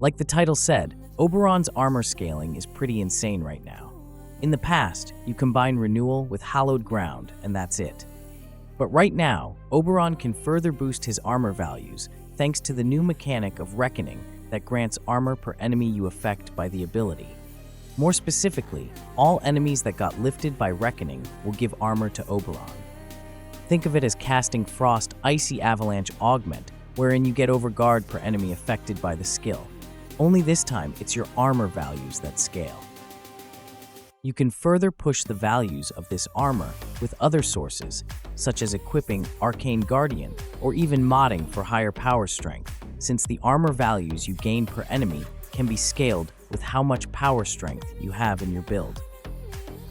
Like the title said, OBERON'S armor scaling is pretty insane right now. In the past, you combine Renewal with Hallowed Ground, and that's it. But right now, Oberon can further boost his armor values thanks to the new mechanic of Reckoning that grants armor per enemy you affect by the ability. More specifically, all enemies that got lifted by Reckoning will give armor to Oberon. Think of it as casting Frost Icy Avalanche Augment, wherein you get overguard per enemy affected by the skill. Only this time, it's your armor values that scale. You can further push the values of this armor with other sources, such as equipping Arcane Guardian or even modding for higher power strength, since the armor values you gain per enemy can be scaled with how much power strength you have in your build.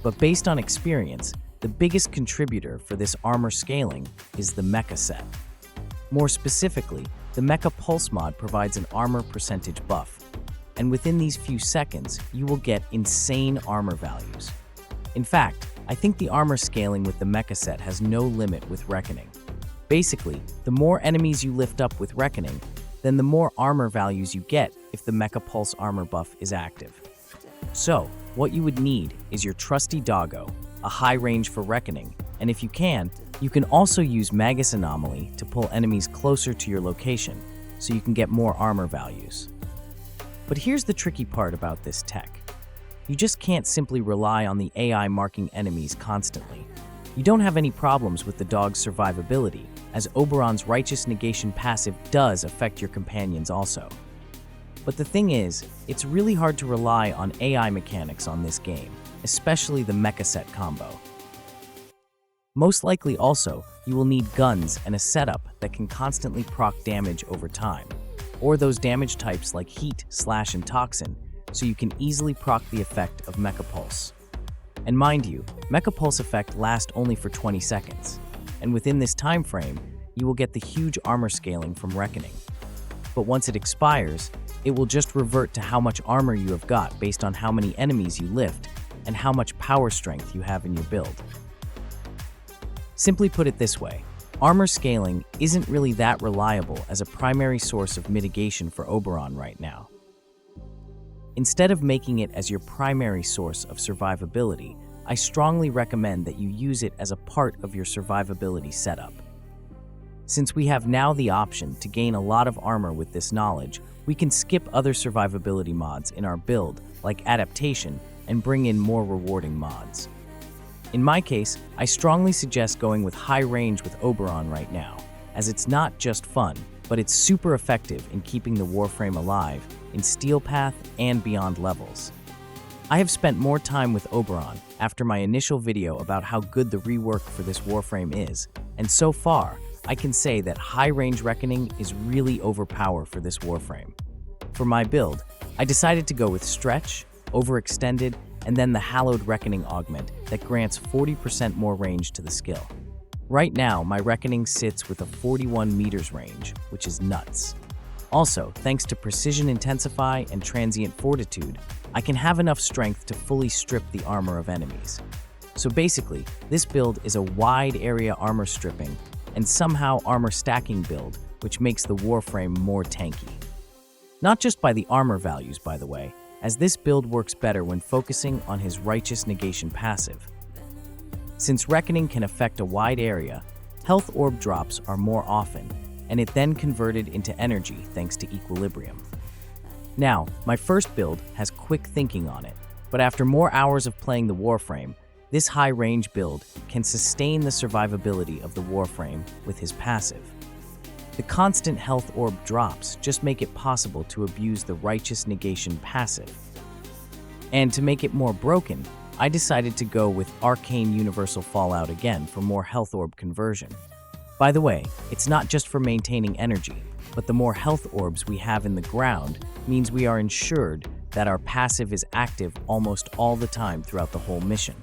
But based on experience, the biggest contributor for this armor scaling is the Mecha set. More specifically, the Mecha Pulse mod provides an armor percentage buff, and within these few seconds, you will get insane armor values. In fact, I think the armor scaling with the Mecha set has no limit with Reckoning. Basically, the more enemies you lift up with Reckoning, then the more armor values you get if the Mecha Pulse armor buff is active. So, what you would need is your trusty doggo, a high range for Reckoning, and if you can also use Magus Anomaly to pull enemies closer to your location, so you can get more armor values. But here's the tricky part about this tech. You just can't simply rely on the AI marking enemies constantly. You don't have any problems with the dog's survivability, as Oberon's Righteous Negation passive does affect your companions also. But the thing is, it's really hard to rely on AI mechanics on this game, especially the Mecha set combo. Most likely also, you will need guns and a setup that can constantly proc damage over time, or those damage types like Heat, Slash, and Toxin, so you can easily proc the effect of Mecha Pulse. And mind you, Mecha Pulse effect lasts only for 20 seconds, and within this time frame, you will get the huge armor scaling from Reckoning. But once it expires, it will just revert to how much armor you have got based on how many enemies you lift and how much power strength you have in your build. Simply put it this way, armor scaling isn't really that reliable as a primary source of mitigation for Oberon right now. Instead of making it as your primary source of survivability, I strongly recommend that you use it as a part of your survivability setup. Since we have now the option to gain a lot of armor with this knowledge, we can skip other survivability mods in our build, like Adaptation, and bring in more rewarding mods. In my case, I strongly suggest going with High Range with Oberon right now, as it's not just fun, but it's super effective in keeping the Warframe alive in Steel Path and beyond levels. I have spent more time with Oberon after my initial video about how good the rework for this Warframe is, and so far, I can say that High Range Reckoning is really overpowered for this Warframe. For my build, I decided to go with Stretch, Overextended, and then the Hallowed Reckoning Augment that grants 40% more range to the skill. Right now, my Reckoning sits with a 41 meters range, which is nuts. Also, thanks to Precision Intensify and Transient Fortitude, I can have enough strength to fully strip the armor of enemies. So basically, this build is a wide area armor stripping and somehow armor stacking build, which makes the Warframe more tanky. Not just by the armor values, by the way, as this build works better when focusing on his Righteous Negation passive. Since Reckoning can affect a wide area, health orb drops are more often, and it then converted into energy thanks to Equilibrium. Now, my first build has quick thinking on it, but after more hours of playing the Warframe, this high-range build can sustain the survivability of the Warframe with his passive. The constant health orb drops just make it possible to abuse the Righteous Negation passive. And to make it more broken, I decided to go with Arcane Universal Fallout again for more health orb conversion. By the way, it's not just for maintaining energy, but the more health orbs we have in the ground means we are ensured that our passive is active almost all the time throughout the whole mission.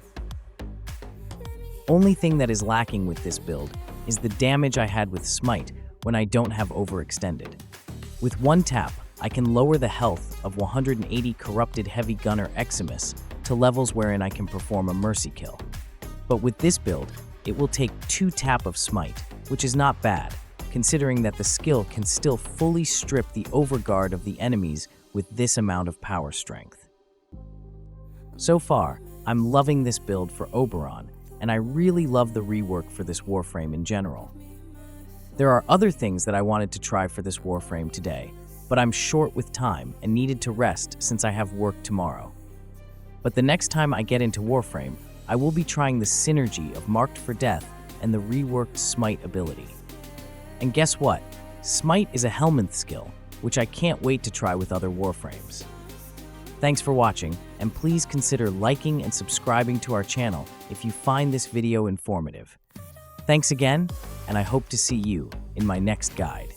Only thing that is lacking with this build is the damage I had with Smite when I don't have Overextended. With one tap, I can lower the health of 180 Corrupted Heavy Gunner Eximus to levels wherein I can perform a mercy kill. But with this build, it will take 2 tap of Smite, which is not bad, considering that the skill can still fully strip the overguard of the enemies with this amount of power strength. So far, I'm loving this build for Oberon, and I really love the rework for this Warframe in general. There are other things that I wanted to try for this Warframe today, but I'm short with time and needed to rest since I have work tomorrow. But the next time I get into Warframe, I will be trying the synergy of Marked for Death and the reworked Smite ability. And guess what? Smite is a Helminth skill, which I can't wait to try with other Warframes. Thanks for watching, and please consider liking and subscribing to our channel if you find this video informative. Thanks again, and I hope to see you in my next guide.